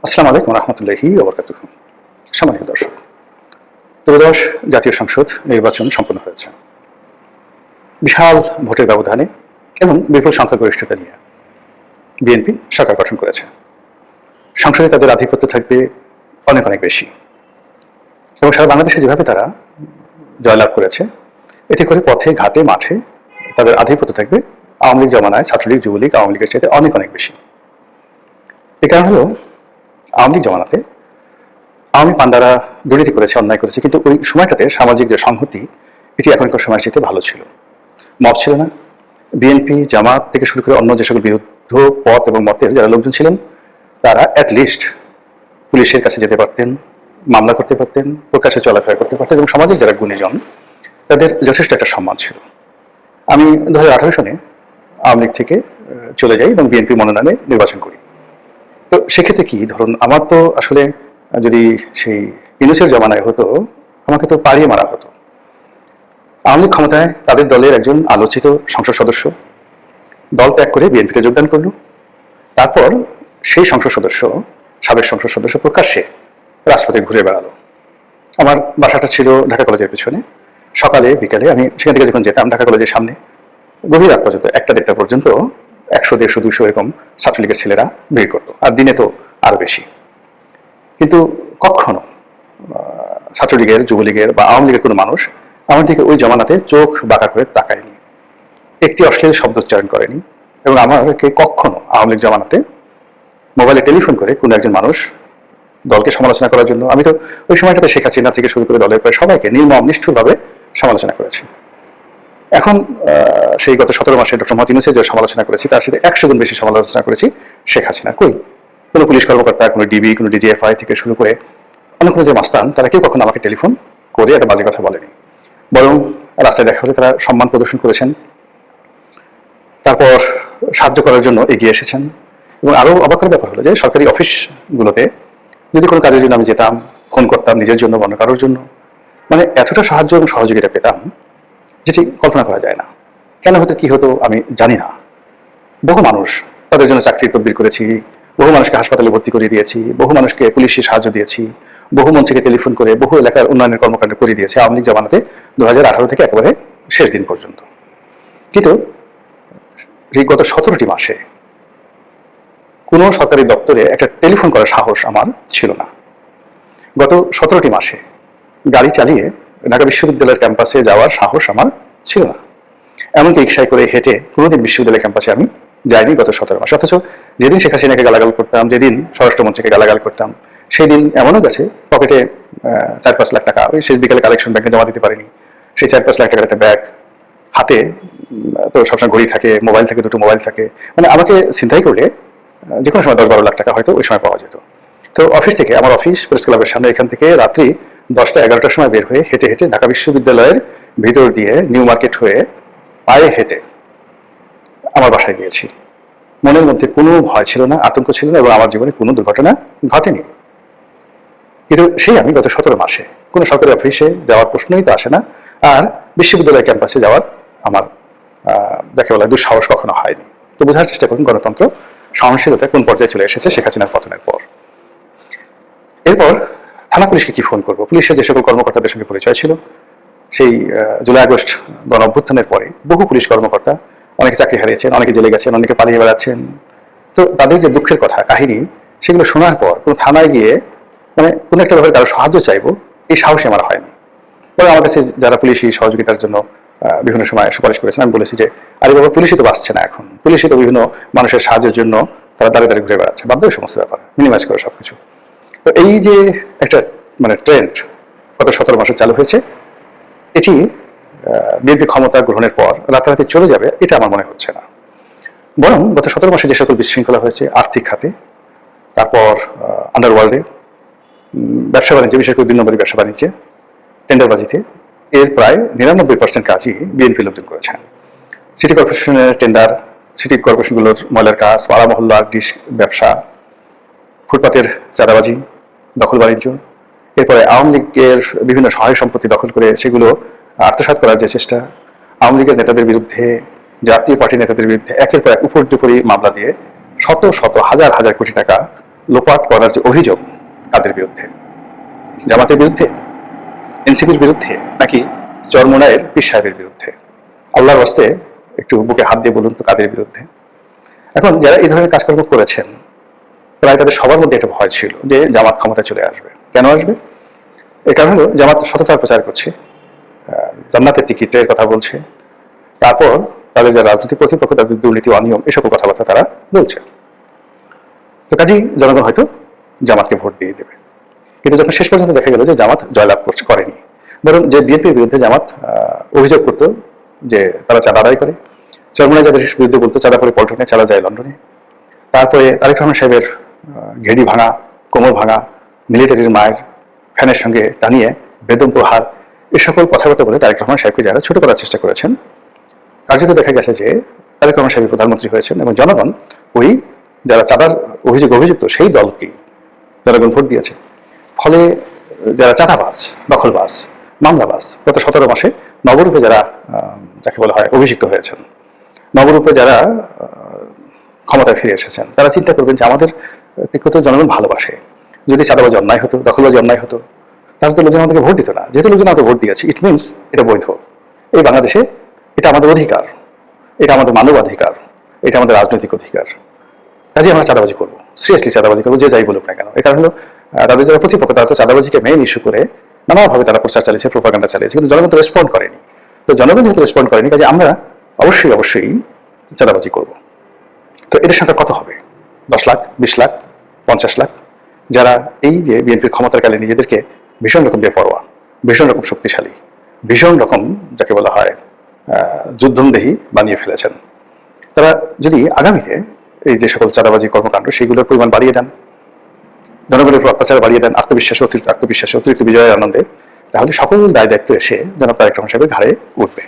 আসসালামু আলাইকুম রহমতুল্লাহি ওয়া বারাকাতুহু। সম্মানিত দর্শক, ত্রয়োদশ জাতীয় সংসদ নির্বাচন সম্পন্ন হয়েছে বিশাল ভোটের ব্যবধানে এবং বিপুল সংখ্যাগরিষ্ঠতা নিয়ে বিএনপি সরকার গঠন করেছে। সংসদে তাদের আধিপত্য থাকবে অনেক অনেক বেশি এবং সারা বাংলাদেশে যেভাবে তারা জয়লাভ করেছে, এতে করে পথে ঘাটে মাঠে তাদের আধিপত্য থাকবে আওয়ামী লীগ জমানায় ছাত্রলীগ যুবলীগ আওয়ামী লীগের চাইতে অনেক অনেক বেশি। এ কারণ হলো আওয়ামী লীগ জমানাতে আওয়ামী পান্ডারা দুর্নীতি করেছে, অন্যায় করেছে, কিন্তু ওই সময়টাতে সামাজিক যে সংহতি এটি এখনকার সময়ের চাইতে ভালো ছিল। মব ছিল না। বিএনপি জামাত থেকে শুরু করে অন্য যে সকল বিরুদ্ধ পথ এবং মতের যারা লোকজন ছিলেন, তারা অ্যাটলিস্ট পুলিশের কাছে যেতে পারতেন, মামলা করতে পারতেন, প্রকাশ্যে চলাফেরা করতে পারতেন এবং সমাজের যারা গুণীজন তাদের যথেষ্ট একটা সম্মান ছিল। আমি 2018 সনে আওয়ামী লীগ থেকে চলে যাই এবং বিএনপি মনোনয়নে নির্বাচন করি। তো সেক্ষেত্রে কি ধরুন, আমার তো আসলে যদি সেই ইউনূসের জমানায় হতো, আমাকে তো পাড়িয়ে মারা হতো। আওয়ামী লীগ ক্ষমতায় তাদের দলের একজন আলোচিত সংসদ সদস্য দল ত্যাগ করে বিএনপিতে যোগদান করল। তারপর সেই সংসদ সদস্য, সাবেক সংসদ সদস্য প্রকাশ্যে রাজপথে ঘুরে বেড়ালো। আমার বাসাটা ছিল ঢাকা কলেজের পেছনে। সকালে বিকালে আমি সেখান থেকে যখন যেতাম ঢাকা কলেজের সামনে, গভীর রাত পর্যন্ত 1টা-1.5টা পর্যন্ত 100, 150, 200 এরকম ছাত্রলীগের ছেলেরা ভিড় করতো, আর দিনে তো আরো বেশি। কিন্তু কখনো ছাত্রলীগের, যুবলীগের বা আওয়ামী লীগের কোনো মানুষ আমার দিকে ওই জমানাতে চোখ বাঁকা করে তাকায়নি, একটি অশ্লীল শব্দ উচ্চারণ করেনি এবং আমাকে কখনো আওয়ামী লীগ জমানাতে মোবাইলে টেলিফোন করে কোনো একজন মানুষ দলকে সমালোচনা করার জন্য, আমি তো ওই সময়টাতে শেখ হাসিনা থেকে শুরু করে দলের প্রায় সবাইকে নির্মম নিষ্ঠুরভাবে সমালোচনা করেছি। এখন সেই গত 17 মাসে ডক্টর মোহাম্মদ ইউনূসের যে সমালোচনা করেছি তার সাথে 100 গুণ বেশি সমালোচনা করেছি শেখ হাসিনা। কই কোনো পুলিশ কর্মকর্তা, কোনো ডিবি, কোনো ডিজিএফআই থেকে শুরু করে অন্য কোনো যে মাস্তান, তারা কেউ কখনো আমাকে টেলিফোন করে একটা বাজে কথা বলেনি, বরং রাস্তায় দেখা হলে তারা সম্মান প্রদর্শন করেছেন, তারপর সাহায্য করার জন্য এগিয়ে এসেছেন। এবং আরো অবাকের ব্যাপার হলো যে সরকারি অফিসগুলোতে যদি কোনো কাজের জন্য আমি যেতাম, ফোন করতাম নিজের জন্য বা অন্য কারোর জন্য, মানে এতটা সাহায্য এবং সহযোগিতা পেতাম যেটি কল্পনা করা যায় না। কেন হতো, কি হতো আমি জানি না। বহু মানুষ, তাদের জন্য চাকরির তদবির করেছি, বহু মানুষকে হাসপাতালে ভর্তি করে দিয়েছি, বহু মানুষকে পুলিশি সাহায্য দিয়েছি, বহু মন্ত্রীকে টেলিফোন করে বহু এলাকার উন্নয়নের কর্মকাণ্ড করে দিয়েছে আওয়ামী লীগ জমানাতে 2018 থেকে একেবারে শেষ দিন পর্যন্ত। কিন্তু গত 17টি মাসে কোনো সরকারি দপ্তরে একটা টেলিফোন করার সাহস আমার ছিল না। গত 17টি মাসে গাড়ি চালিয়ে ঢাকা বিশ্ববিদ্যালয়ের ক্যাম্পাসে যাওয়ার সাহস আমার ছিল না। এমনকি রিকশায় করে হেঁটে কোনোদিন বিশ্ববিদ্যালয় ক্যাম্পাসে আমি যাইনি গত 17 মাস। অথচ যেদিন শেখ হাসিনাকে গালাগাল করতাম, যেদিন স্বরাষ্ট্রমন্ত্রীকে গালাগাল করতাম, সেই দিন এমনও গেছে পকেটে 4-5 লাখ টাকা ওই শেষ বিকালে কালেকশন ব্যাংকে জমা দিতে পারিনি, সেই 4-5 লাখ টাকার একটা ব্যাগ হাতে, তো সবসময় ঘড়ি থাকে, মোবাইল থাকে, 2টো মোবাইল থাকে, মানে আমাকে ছিনতাই করলে যে কোনো সময় 10-12 লাখ টাকা হয়তো ওই সময় পাওয়া যেত। তো অফিস থেকে, আমার অফিস প্রেস ক্লাবের সামনে, এখান থেকে রাত্রি 10টা-11টার সময় বের হয়ে হেঁটে হেঁটে ঢাকা বিশ্ববিদ্যালয়ের ভিতর দিয়ে নিউ মার্কেট হয়ে পায়ে হেঁটে আমার বাসায় গিয়েছি। মনের মধ্যে কোনো ভয় ছিল না, আতঙ্ক ছিল না এবং আমার জীবনে কোনো দুর্ঘটনা ঘটেনি। কিন্তু সেই আমি গত 17 মাসে কোনো সরকারি অফিসে যাওয়ার প্রশ্নই তো আসে না, আর বিশ্ববিদ্যালয় ক্যাম্পাসে যাওয়ার আমার যাকে বলা দুঃসাহস কখনো হয়নি। তো বোঝার চেষ্টা করুন গণতন্ত্র সহনশীলতা কোন পর্যায়ে চলে এসেছে শেখ হাসিনার পতনের পর। এরপর থানা পুলিশকে কি ফোন করবো? পুলিশের যে সকল কর্মকর্তাদের সঙ্গে পরিচয় ছিল, সেই জুলাই আগস্ট গণ অভ্যুত্থানের পরে বহু পুলিশ কর্মকর্তা, অনেকে চাকরি হারিয়েছেন, অনেকে জেলে গেছেন, অনেকে পালিয়ে বেড়াচ্ছেন। তো তাদের যে দুঃখের কথা, কাহিনী, সেগুলো শোনার পর কোনো থানায় গিয়ে মানে কোনো একটা ব্যাপারে কারো সাহায্য চাইবো, এই সাহসী আমার হয়নি। পরে আমার কাছে যারা পুলিশি সহযোগিতার জন্য বিভিন্ন সময় সুপারিশ করেছেন, আমি বলেছি যে আরে বাবা, পুলিশই তো বাঁচছে না এখন, পুলিশই তো বিভিন্ন মানুষের সাহায্যের জন্য তারা দাঁড়িয়ে দাঁড়িয়ে ঘুরে বেড়াচ্ছে, বাধ্য এই সমস্ত ব্যাপার মিনিমাইজ করে সবকিছু। তো এই যে একটা মানে ট্রেন্ড গত 17 মাসে চালু হয়েছে, এটি বিএনপি ক্ষমতা গ্রহণের পর রাতারাতি চলে যাবে এটা আমার মনে হচ্ছে না। বরং গত 17 মাসে যে সকল বিশৃঙ্খলা হয়েছে আর্থিক খাতে, তারপর আন্ডারওয়ার্ল্ডে, ব্যবসা বাণিজ্য, বিশেষ করে 2 নম্বরী ব্যবসা বাণিজ্যে, টেন্ডারবাজিতে, এর প্রায় 99% কাজই বিএনপি লোকজন করেছেন। সিটি কর্পোরেশনের টেন্ডার, সিটি কর্পোরেশনগুলোর ময়লার কাজ, পাড়া মহল্লা ডিশ ব্যবসা, ফুটপাতের চাঁদাবাজি, দখল বাণিজ্য, এরপরে আওয়ামী লীগের বিভিন্ন সহায় সম্পত্তি দখল করে সেগুলো আত্মসাৎ করার যে চেষ্টা, আওয়ামী লীগের নেতাদের বিরুদ্ধে, জাতীয় পার্টির নেতাদের বিরুদ্ধে একের পর এক উপর্যুপরি মামলা দিয়ে শত শত হাজার হাজার কোটি টাকা লোপাট করার যে অভিযোগ, কাদের বিরুদ্ধে? জামাতের বিরুদ্ধে, এনসিপির বিরুদ্ধে, নাকি চরমোনাইয়ের পীর সাহেবের বিরুদ্ধে? আল্লাহর রাস্তে একটু বুকে হাত দিয়ে বলুন তো কাদের বিরুদ্ধে? এখন যারা এই ধরনের কাজকর্ম করেছেন, প্রায় তাদের সবার মধ্যে একটা ভয় ছিল যে জামাত ক্ষমতায় চলে আসবে। কেন আসবে? এর কারণ হলো জামাত সততার প্রচার করছে, জান্নাতের টিকিটের কথা বলছে, তারপর তাদের যারা রাজনৈতিক প্রতিপক্ষ তাদের দুর্নীতি, অনিয়ম, এসকল কথাবার্তা তারা বলছে। তো কাজেই জনগণ হয়তো জামাতকে ভোট দিয়ে দেবে। কিন্তু যখন শেষ পর্যন্ত দেখা গেল যে জামাত জয়লাভ করেনি, বরং যে বিএনপির বিরুদ্ধে জামাত অভিযোগ করতো যে তারা চাঁদা আদায় করে, চরমোনাই যাদের বিরুদ্ধে বলতো চাঁদা করে পল্টনে, চাঁদা যায় লন্ডনে, তারপরে তারেক রহমান সাহেবের ঘেড়ি ভাঙা, কোমর ভাঙা, মিলিটারির মায়ের ফ্যানের সঙ্গে টানিয়ে বেদম প্রহার, এ সকল কথাবার্তা বলে তারেক রহমান সাহেবকে যারা ছোট করার চেষ্টা করেছেন, কার্যত দেখা গেছে যে তারেক রহমান সাহেব প্রধানমন্ত্রী হয়েছেন এবং জনগণ ওই যারা চাঁদার অভিযুক্ত সেই দলকেই জনগণ ভোট দিয়েছে। ফলে যারা চাঁদাবাজ, দখলবাজ, মামলাবাজ, গত 17 মাসে নবরূপে যারা যাকে বলা হয় অভিষিক্ত হয়েছেন, নবরূপে যারা ক্ষমতায় ফিরে এসেছেন, তারা চিন্তা করবেন যে আমাদের তো জনগণ ভালোবাসে। যদি চাঁদাবাজি অন্যায় হতো, দখলবাজি অন্যায় হতো, তাহলে তো লোকজন আমাদেরকে ভোট দিত না। যেহেতু লোকজন আমাদের ভোট দিয়েছে, ইট মিনস এটা বৈধ। এই বাংলাদেশে এটা আমাদের অধিকার, এটা আমাদের মানবাধিকার, এটা আমাদের রাজনৈতিক অধিকার। কাজে আমরা চাঁদাবাজি করবো, সিরিয়াসলি চাঁদাবাজি করবো, যে যাই বলুক না কেন। এটা হলো তাদের যারা প্রতিপক্ষ, তারা তো চাঁদাবাজিকে মেইন ইস্যু করে নানাভাবে তারা প্রচার চালিয়েছে, প্রোপাগান্ডা চালিয়েছে, কিন্তু জনগণ তো রেসপন্ড করেনি। তো জনগণ যেহেতু রেসপন্ড করেনি, কাজে আমরা অবশ্যই চাঁদাবাজি করব। তো এদের সংখ্যা কত হবে? 10 লাখ, 20 লাখ, 50 লাখ, যারা এই যে বিএনপির ক্ষমতার কালে নিজেদেরকে ভীষণ রকম বেপরোয়া, ভীষণ রকম শক্তিশালী, ভীষণ রকম যাকে বলা হয় যুদ্ধমদেহী বানিয়ে ফেলেছেন। তারা যদি আগামীতে এই যে সকল চাঁদাবাজি কর্মকাণ্ড সেগুলোর পরিমাণ বাড়িয়ে দেন, জনগণের উপর অত্যাচার বাড়িয়ে দেন, অতিরিক্ত বিজয়ের আনন্দে, তাহলে সকল দায় দায়িত্ব এসে জনাব তারেক রহমান সাহেবের ঘাড়ে উঠবে।